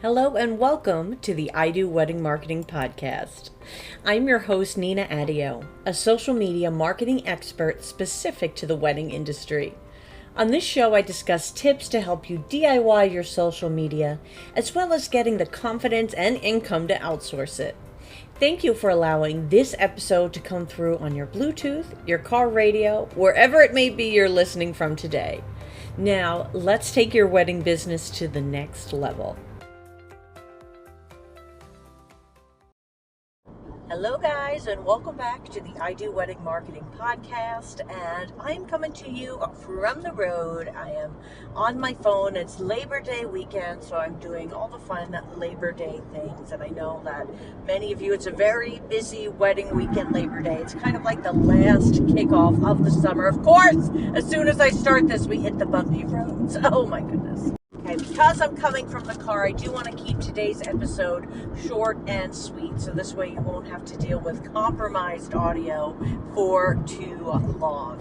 Hello and welcome to the I Do Wedding Marketing Podcast. I'm your host, Nina Adio, a social media marketing expert specific to the wedding industry. On this show, I discuss tips to help you DIY your social media, as well as getting the confidence and income to outsource it. Thank you for allowing this episode to come through on your Bluetooth, your car radio, wherever it may be you're listening from today. Now, let's take your wedding business to the next level. Hello guys, and welcome back to the I Do Wedding Marketing Podcast, and I'm coming to you from the road. I am on my phone. It's Labor Day weekend, so I'm doing all the fun Labor Day things, and I know that many of you, it's a very busy wedding weekend, Labor Day. It's kind of like the last kickoff of the summer. Of course, as soon as I start this, we hit the bumpy roads. Oh my goodness. Okay, because I'm coming from the car, I do want to keep today's episode short and sweet, so this way you won't have to deal with compromised audio for too long.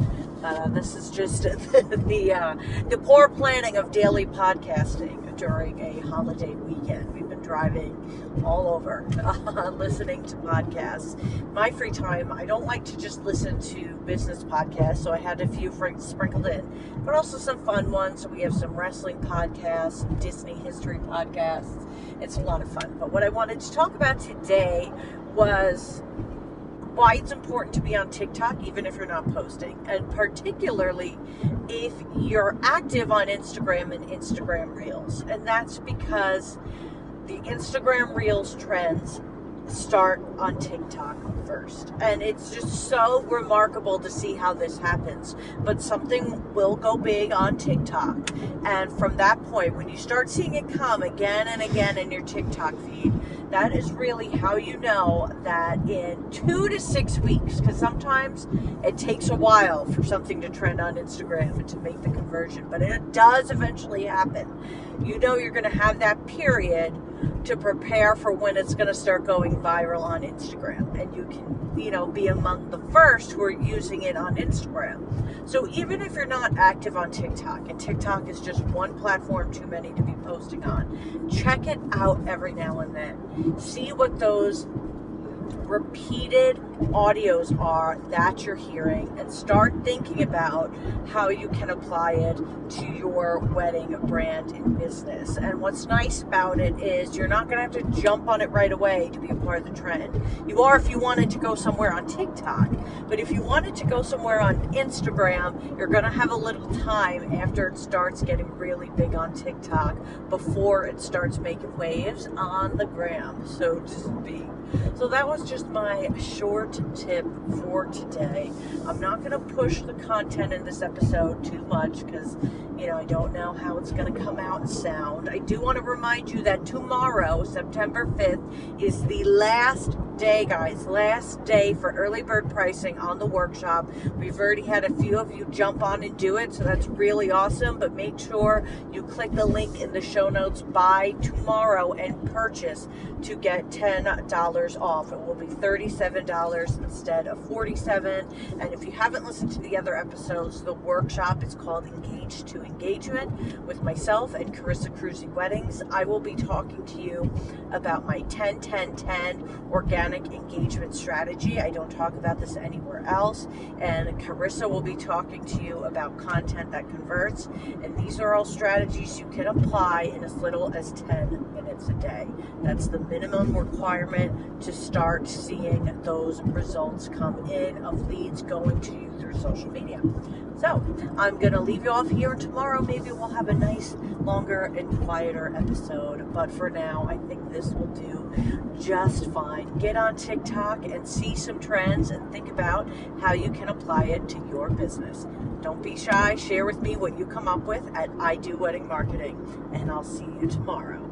This is just the poor planning of daily podcasting during a holiday weekend. We've been driving all over, listening to podcasts. My free time, I don't like to just listen to business podcasts, so I had a few sprinkled in, but also some fun ones. So we have some wrestling podcasts, some Disney history podcasts. It's a lot of fun. But what I wanted to talk about today was why it's important to be on TikTok, even if you're not posting, and particularly if you're active on Instagram and Instagram Reels. And that's because the Instagram Reels trends start on TikTok first. And it's just so remarkable to see how this happens. But something will go big on TikTok. And from that point, when you start seeing it come again and again in your TikTok feed, that is really how you know that in 2 to 6 weeks, because sometimes it takes a while for something to trend on Instagram and to make the conversion, but it does eventually happen. You know you're going to have that period to prepare for when it's going to start going viral on Instagram, and you can, be among the first who are using it on Instagram. So even if you're not active on TikTok, and TikTok is just one platform too many to be posting on, check it out every now and then. See what those repeated audios are that you're hearing, and start thinking about how you can apply it to your wedding brand and business. And what's nice about it is you're not going to have to jump on it right away to be a part of the trend. You are if you wanted to go somewhere on TikTok, but if you wanted to go somewhere on Instagram, you're going to have a little time after it starts getting really big on TikTok before it starts making waves on the gram, so to speak. So that was just my short tip for today. I'm not going to push the content in this episode too much because, I don't know how it's going to come out and sound. I do want to remind you that tomorrow, September 5th, is the last day, guys. Last day for early bird pricing on the workshop. We've already had a few of you jump on and do it, so that's really awesome. But make sure you click the link in the show notes by tomorrow and purchase to get $10 off. It will be $37 instead of $47. And if you haven't listened to the other episodes, the workshop is called Engage to Engagement with myself and Carissa Cruzy Weddings. I will be talking to you about my 10-10-10 organic engagement strategy. I don't talk about this anywhere else. And Carissa will be talking to you about content that converts. And these are all strategies you can apply in as little as 10 minutes a day. That's the minimum requirement to start seeing those results come in of leads going to you through social media. So I'm going to leave you off here. Tomorrow maybe we'll have a nice, longer and quieter episode. But for now, I think this will do just fine. Get on TikTok and see some trends and think about how you can apply it to your business. Don't be shy. Share with me what you come up with at I Do Wedding Marketing. And I'll see you tomorrow.